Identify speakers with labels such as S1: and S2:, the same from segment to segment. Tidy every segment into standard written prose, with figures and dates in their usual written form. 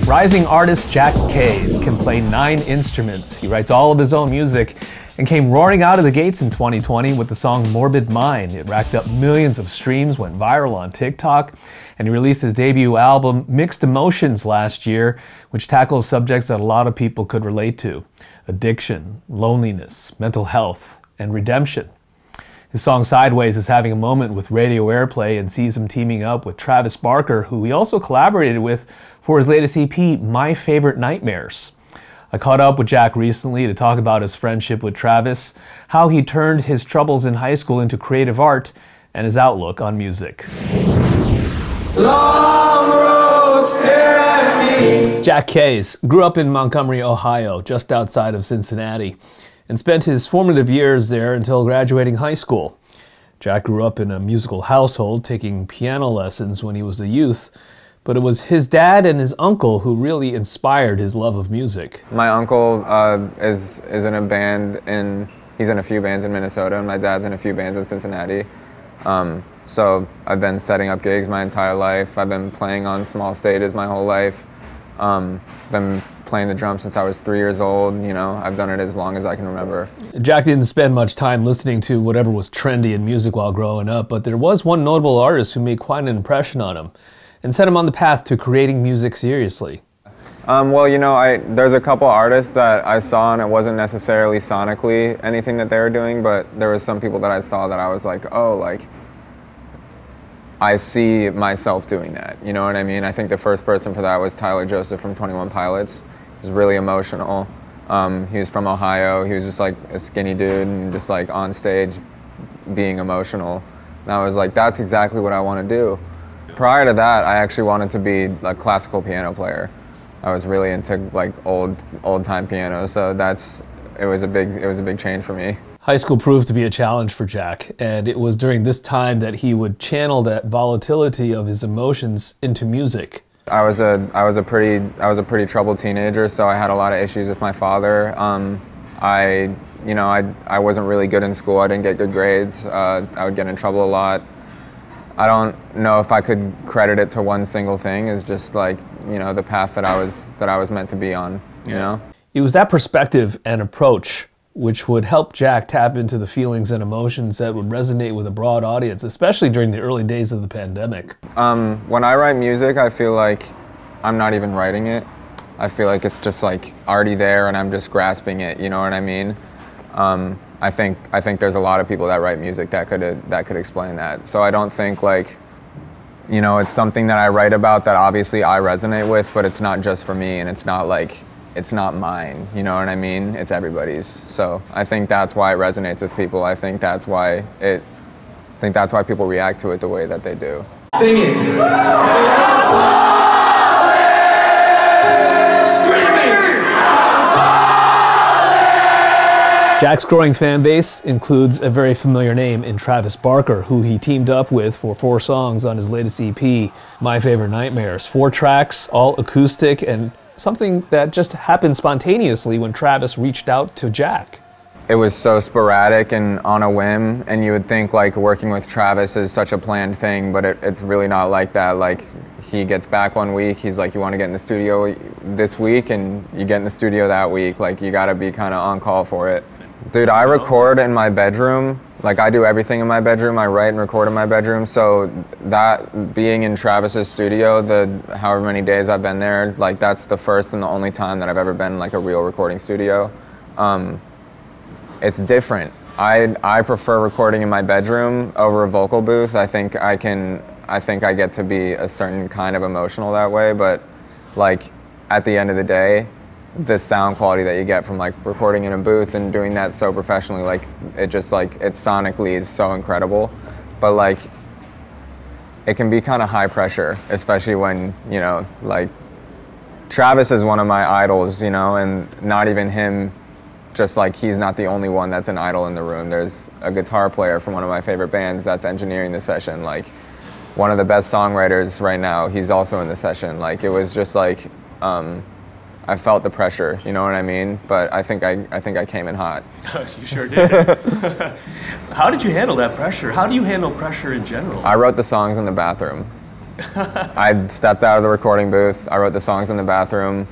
S1: Rising artist Jack Kays can play 9 instruments. He writes all of his own music and came roaring out of the gates in 2020 with the song Morbid Mind. It racked up millions of streams, went viral on TikTok, and he released his debut album Mixed Emotions last year, which tackles subjects that a lot of people could relate to: addiction, loneliness, mental health, and redemption. His song Sideways is having a moment with radio airplay and sees him teaming up with Travis Barker, who he also collaborated with for his latest EP, My Favorite Nightmares. I caught up with Jack recently to talk about his friendship with Travis, how he turned his troubles in high school into creative art, and his outlook on music.
S2: Long road stare at me.
S1: Jack Kays grew up in Montgomery, Ohio, just outside of Cincinnati, and spent his formative years there until graduating high school. Jack grew up in a musical household, taking piano lessons when he was a youth, but it was his dad and his uncle who really inspired his love of music.
S3: My uncle is in a band he's in a few bands in Minnesota, and my dad's in a few bands in Cincinnati. So I've been setting up gigs my entire life. I've been playing on small stages my whole life. Been playing the drums since I was 3 years old. You know, I've done it as long as I can remember.
S1: Jack didn't spend much time listening to whatever was trendy in music while growing up, but there was one notable artist who made quite an impression on him and set him on the path to creating music seriously.
S3: Well, you know, there's a couple artists that I saw, and it wasn't necessarily sonically anything that they were doing, but there was some people that I saw that I was like, oh, like, I see myself doing that. You know what I mean? I think the first person for that was Tyler Joseph from 21 Pilots. He was really emotional. He was from Ohio. He was just like a skinny dude and just like on stage being emotional. And I was like, that's exactly what I want to do. Prior to that, I actually wanted to be a classical piano player. I was really into like old time piano, so it was a big change for me.
S1: High school proved to be a challenge for Jack, and it was during this time that he would channel that volatility of his emotions into music.
S3: I was a pretty troubled teenager, so I had a lot of issues with my father. I wasn't really good in school. I didn't get good grades. I would get in trouble a lot. I don't know if I could credit it to one single thing. It's just like, you know, the path that I was meant to be on, you know?
S1: It was that perspective and approach which would help Jack tap into the feelings and emotions that would resonate with a broad audience, especially during the early days of the pandemic.
S3: When I write music, I feel like I'm not even writing it. I feel like it's just like already there and I'm just grasping it, you know what I mean? I think there's a lot of people that write music that could explain that. So I don't think like, you know, it's something that I write about that obviously I resonate with, but it's not just for me, and it's not like, it's not mine, you know what I mean? It's everybody's. So I think that's why it resonates with people. I think that's why people react to it the way that they do.
S2: Sing it.
S1: Jack's growing fan base includes a very familiar name in Travis Barker, who he teamed up with for 4 songs on his latest EP, My Favorite Nightmares. 4 tracks, all acoustic, and something that just happened spontaneously when Travis reached out to Jack.
S3: It was so sporadic and on a whim, and you would think like working with Travis is such a planned thing, but it's really not like that. Like, he gets back one week, he's like, you want to get in the studio this week, and you get in the studio that week. Like, you gotta be kind of on call for it. Dude, I record in my bedroom. Like, I do everything in my bedroom. I write and record in my bedroom. So that being in Travis's studio, the however many days I've been there, like, that's the first and the only time that I've ever been in like a real recording studio. It's different. I prefer recording in my bedroom over a vocal booth. I think I get to be a certain kind of emotional that way, but like at the end of the day, the sound quality that you get from like recording in a booth and doing that so professionally, like it just like, it's sonically, it's so incredible, but like it can be kind of high pressure, especially when, you know, like Travis is one of my idols, you know, and not even him, just like he's not the only one that's an idol in the room. There's a guitar player from one of my favorite bands that's engineering the session, like one of the best songwriters right now, he's also in the session. Like, it was just like, I felt the pressure, you know what I mean? But I think I came in hot.
S1: You sure did. How did you handle that pressure? How do you handle pressure in general?
S3: I wrote the songs in the bathroom. I stepped out of the recording booth. I wrote the songs in the bathroom.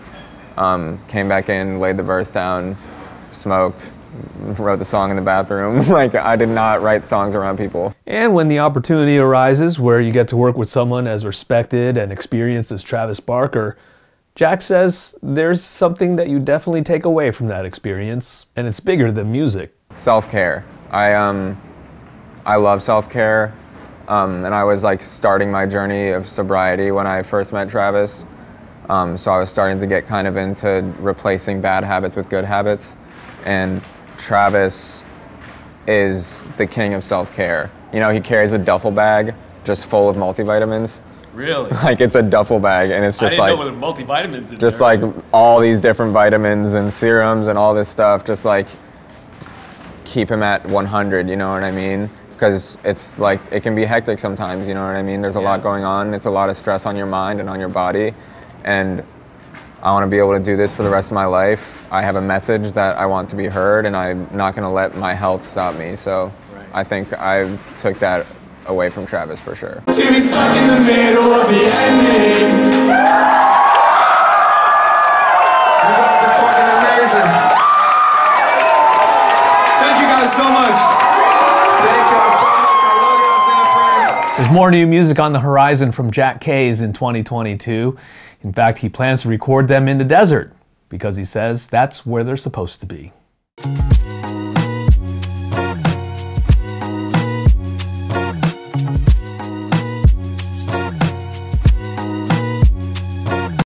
S3: Came back in, laid the verse down, smoked, wrote the song in the bathroom. Like, I did not write songs around people.
S1: And when the opportunity arises where you get to work with someone as respected and experienced as Travis Barker, Jack says there's something that you definitely take away from that experience, and it's bigger than music.
S3: Self-care. I love self-care, and I was like starting my journey of sobriety when I first met Travis. So I was starting to get kind of into replacing bad habits with good habits, and Travis is the king of self-care. You know, he carries a duffel bag just full of multivitamins.
S4: Really?
S3: Like, it's a duffel bag, and it's just
S4: I
S3: like,
S4: didn't know what multivitamins in
S3: just
S4: there.
S3: like all these different vitamins and serums and all this stuff, just like keep him at 100, you know what I mean? Because it's like, it can be hectic sometimes, you know what I mean? There's a lot going on. It's a lot of stress on your mind and on your body. And I want to be able to do this for the rest of my life. I have a message that I want to be heard, and I'm not going to let my health stop me. So I think I took that away from Travis for sure.
S2: To be stuck in the middle of the ending. You guys are fucking amazing. Thank you guys so much. Thank you all so much. I love you, my friend.
S1: There's more new music on the horizon from Jack Kays in 2022. In fact, he plans to record them in the desert because he says that's where they're supposed to be.